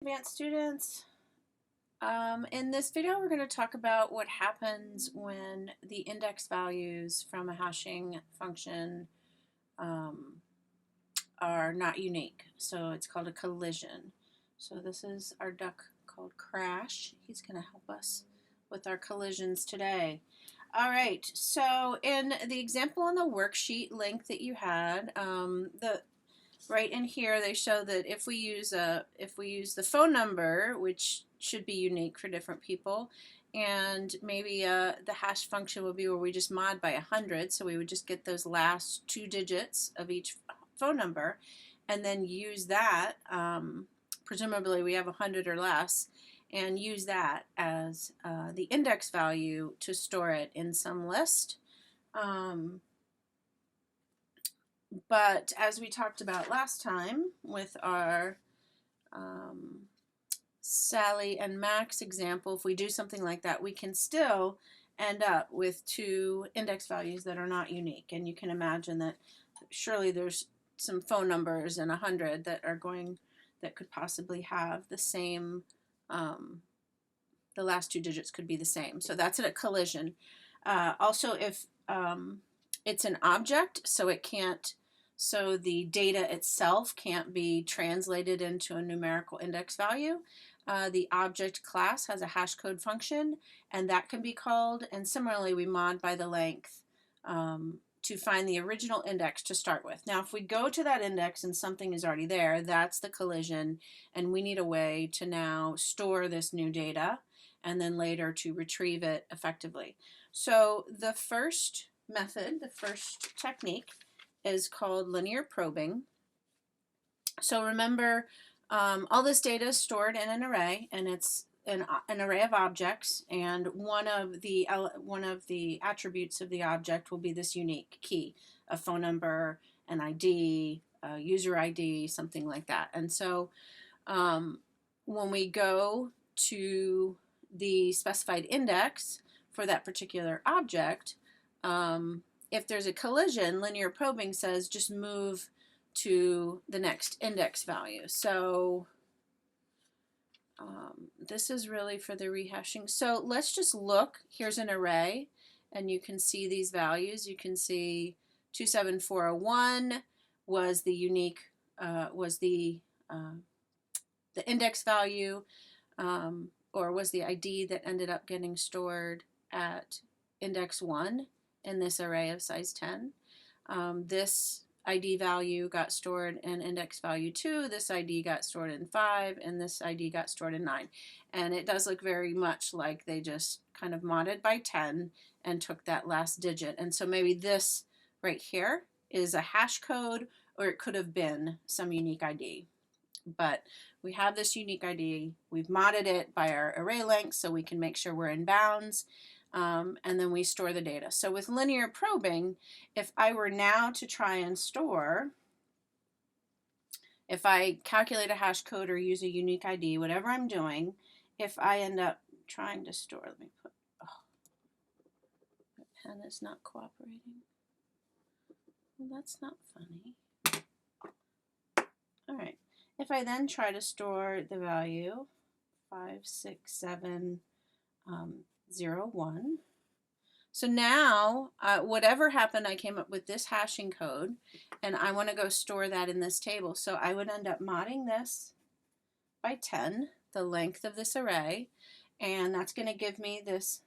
Advanced students. In this video, we're going to talk about what happens when the index values from a hashing function are not unique. So it's called a collision. So this is our duck called Crash. He's going to help us with our collisions today. All right, so in the example on the worksheet link that you had, right in here they show that if we use the phone number, which should be unique for different people, and maybe the hash function would be where we just mod by 100, so we would just get those last 2 digits of each phone number and then use that, presumably we have 100 or less, and use that as the index value to store it in some list. But as we talked about last time with our Sally and Max example, if we do something like that, we can still end up with 2 index values that are not unique. And you can imagine that surely there's some phone numbers in 100 that could possibly have the same, the last 2 digits could be the same. So that's a collision. Also, if it's an object, so the data itself can't be translated into a numerical index value. The object class has a hash code function, and that can be called, and similarly we mod by the length to find the original index to start with. Now if we go to that index and something is already there, that's the collision, and we need a way to now store this new data and then later to retrieve it effectively. So the first method, the first technique, is called linear probing. So remember, all this data is stored in an array, and it's an array of objects, and one of the attributes of the object will be this unique key, a phone number, an ID, a user ID, something like that. And so when we go to the specified index for that particular object, if there's a collision, linear probing says just move to the next index value. So this is really for the rehashing. So let's just look. Here's an array, and you can see these values. You can see 27401 was the unique, was the index value, or was the ID that ended up getting stored at index 1 in this array of size 10. This ID value got stored in index value 2, this ID got stored in 5, and this ID got stored in 9. And it does look very much like they just kind of modded by 10 and took that last digit. And so maybe this right here is a hash code, or it could have been some unique ID. But we have this unique ID, we've modded it by our array length so we can make sure we're in bounds. And then we store the data. So with linear probing, if I were now to try and store, if I calculate a hash code or use a unique ID, whatever I'm doing, if I end up trying to store, let me put, oh, my pen is not cooperating. Well, that's not funny. All right. If I then try to store the value 56701, so now whatever happened, I came up with this hashing code, and I want to go store that in this table. So I would end up modding this by 10, the length of this array, and that's going to give me this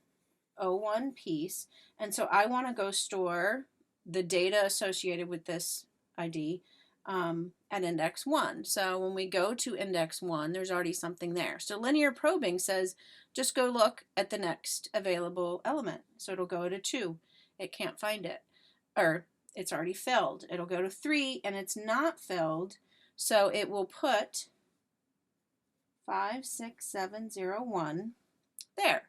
01 piece. And so I want to go store the data associated with this ID at index 1. So when we go to index 1, there's already something there. So linear probing says just go look at the next available element. So it'll go to 2. It can't find it. Or it's already filled. It'll go to 3 and it's not filled. So it will put 56701 there.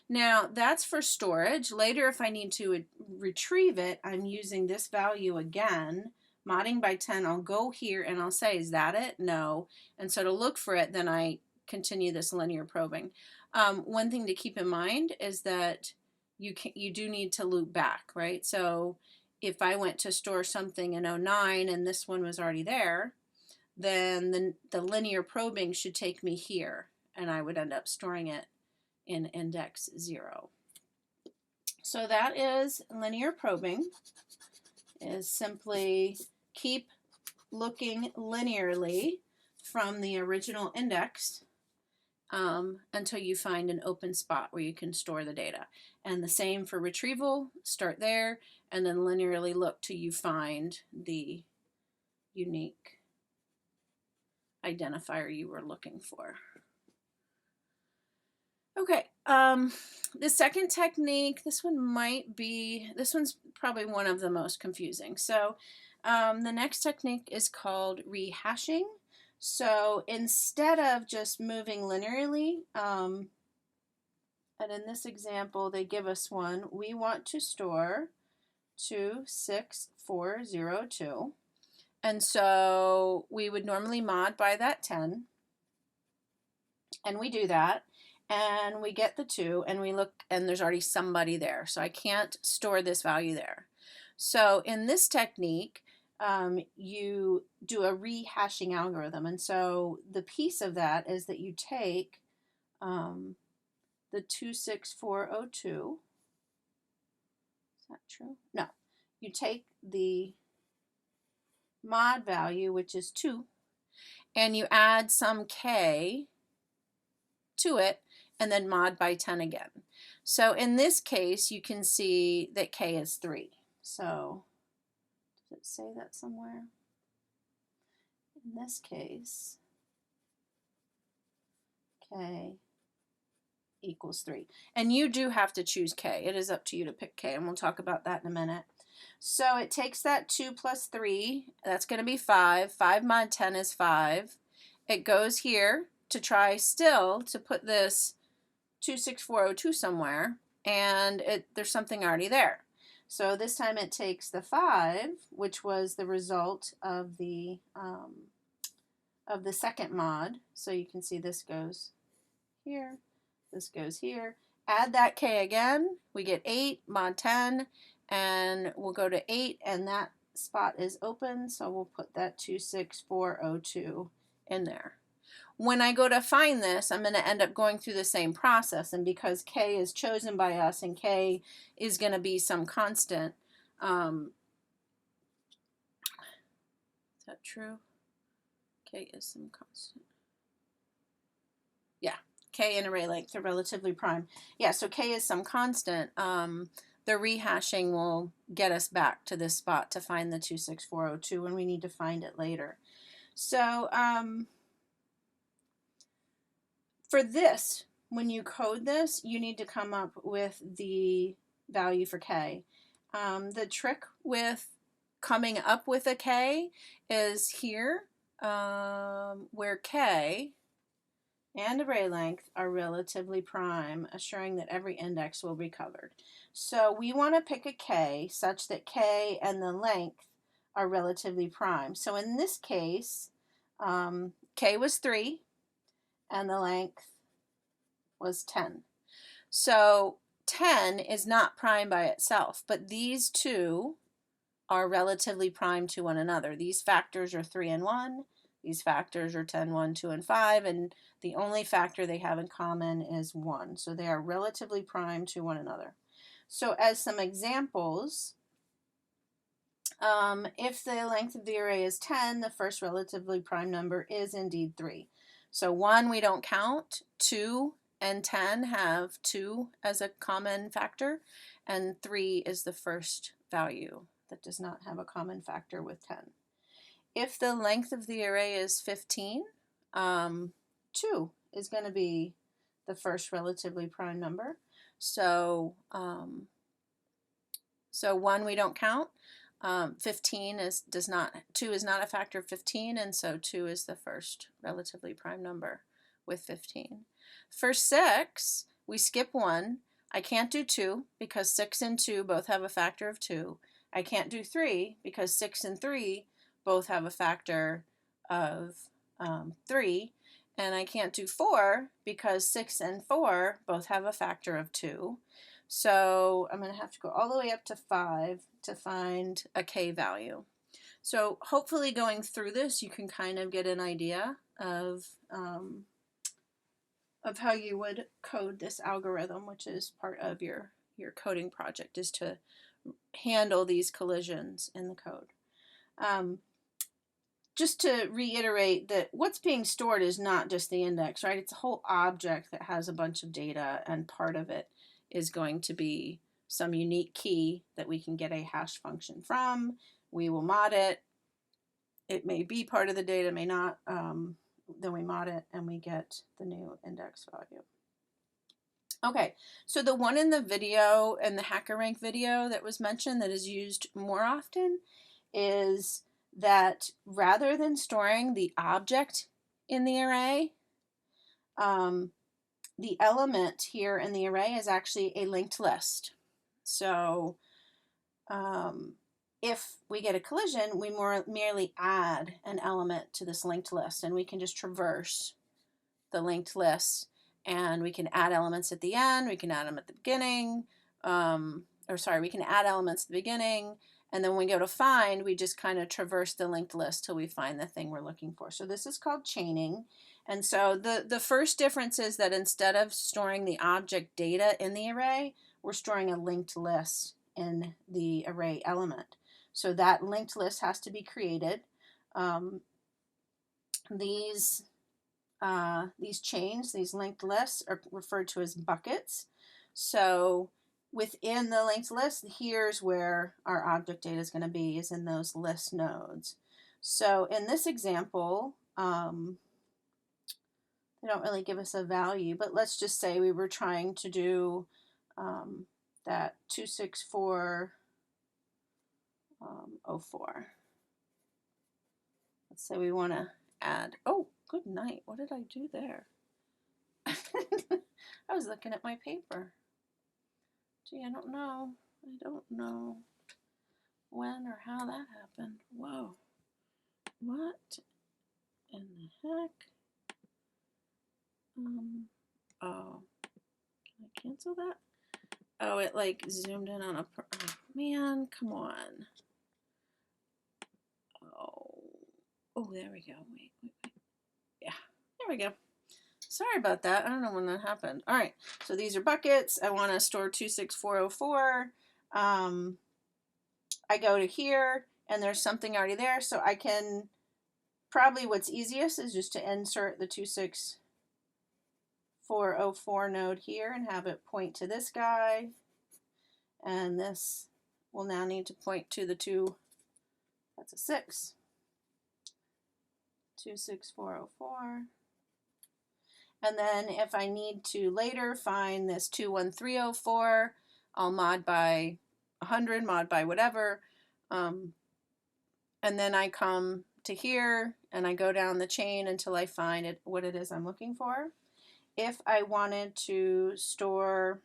Now that's for storage. Later if I need to retrieve it, I'm using this value again. Modding by 10, I'll go here and I'll say, is that it? No. And so to look for it, then I continue this linear probing. One thing to keep in mind is that you do need to loop back, right? So if I went to store something in 09 and this one was already there, then the linear probing should take me here, and I would end up storing it in index 0. So that is linear probing, is simply keep looking linearly from the original index until you find an open spot where you can store the data. And the same for retrieval, start there, and then linearly look till you find the unique identifier you were looking for. Okay, the second technique, this one's probably one of the most confusing. So the next technique is called rehashing. So instead of just moving linearly, and in this example they give us one, we want to store 26402. And so we would normally mod by that 10, and we do that, and we get the 2, and we look, and there's already somebody there, so I can't store this value there. So in this technique, you do a rehashing algorithm, and so the piece of that is that you take the 26402. Is that true? No. You take the mod value, which is 2, and you add some k to it, and then mod by 10 again. So in this case, you can see that k is 3. So does it say that somewhere? In this case, k equals 3. And you do have to choose k. It is up to you to pick k, and we'll talk about that in a minute. So it takes that 2 plus 3, that's going to be 5. 5 mod 10 is 5. It goes here to try still to put this 26402 somewhere, and there's something already there. So this time it takes the 5, which was the result of the second mod. So you can see this goes here, this goes here. Add that k again, we get 8 mod 10, and we'll go to 8, and that spot is open, so we'll put that 26402 in there. When I go to find this, I'm going to end up going through the same process, and because k is chosen by us and k is going to be some constant, is that true? K is some constant. Yeah, k and array length are relatively prime. Yeah, so k is some constant. The rehashing will get us back to this spot to find the 26402 when we need to find it later. So for this, when you code this, you need to come up with the value for k. The trick with coming up with a k is here, where k and array length are relatively prime, assuring that every index will be covered. So we want to pick a k such that k and the length are relatively prime. So in this case, k was 3 and the length was 10. So 10 is not prime by itself, but these two are relatively prime to one another. These factors are 3 and 1. These factors are 10, 1, 2, and 5, and the only factor they have in common is 1. So they are relatively prime to one another. So as some examples, if the length of the array is 10, the first relatively prime number is indeed 3. So 1 we don't count, 2 and 10 have 2 as a common factor, and 3 is the first value that does not have a common factor with 10. If the length of the array is 15, 2 is going to be the first relatively prime number. So 1 we don't count. 15 2 is not a factor of 15, and so 2 is the first relatively prime number with 15. For 6, we skip 1. I can't do 2 because 6 and 2 both have a factor of 2. I can't do 3 because 6 and 3 both have a factor of 3. And I can't do 4 because 6 and 4 both have a factor of 2. So I'm going to have to go all the way up to 5 to find a k value. So hopefully going through this, you can kind of get an idea of how you would code this algorithm, which is part of your coding project, is to handle these collisions in the code. Just to reiterate that what's being stored is not just the index, right? It's a whole object that has a bunch of data, and part of it is going to be some unique key that we can get a hash function from. We will mod it. It may be part of the data, may not. Then we mod it and we get the new index value. Okay, so the one in the video, in the HackerRank video that was mentioned that is used more often, is that rather than storing the object in the array, the element here in the array is actually a linked list. So if we get a collision, we merely add an element to this linked list, and we can just traverse the linked list, and we can add elements at the end, we can add them at the beginning, we can add elements at the beginning, and then when we go to find, we just kind of traverse the linked list till we find the thing we're looking for. So this is called chaining. And so the first difference is that instead of storing the object data in the array, we're storing a linked list in the array element. So that linked list has to be created. These chains, these linked lists, are referred to as buckets. So within the linked list, here's where our object data is going to be, is in those list nodes. So in this example, they don't really give us a value, but let's just say we were trying to do that 26404. Let's say we want to add, oh, good night. What did I do there? I was looking at my paper. Gee, I don't know. I don't know when or how that happened. Whoa. What in the heck? Oh. Can I cancel that? Oh, it like zoomed in on a... Oh, man, come on. Oh, there we go. Wait. Yeah, there we go. Sorry about that. I don't know when that happened. All right, so these are buckets. I want to store 26404. I go to here, and there's something already there, so I can, probably what's easiest is just to insert the 26404 node here and have it point to this guy. And this will now need to point to the 2, that's a 6. 26404. And then if I need to later find this 21304, I'll mod by 100, mod by whatever. And then I come to here and I go down the chain until I find it, what it is I'm looking for. If I wanted to store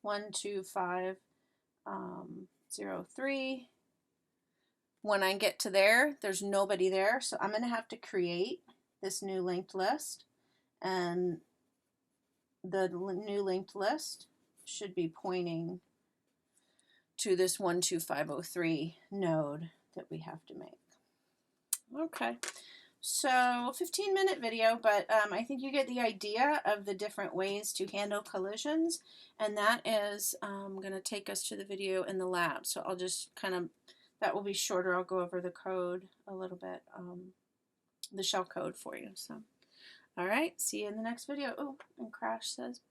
12503, when I get to there, there's nobody there, so I'm going to have to create this new linked list, and the new linked list should be pointing to this 12503 node that we have to make. Okay, so 15-minute video, but I think you get the idea of the different ways to handle collisions, and that is going to take us to the video in the lab. So I'll just kind of, that will be shorter. I'll go over the code a little bit, the shell code for you. So, all right, see you in the next video. Oh, and Crash says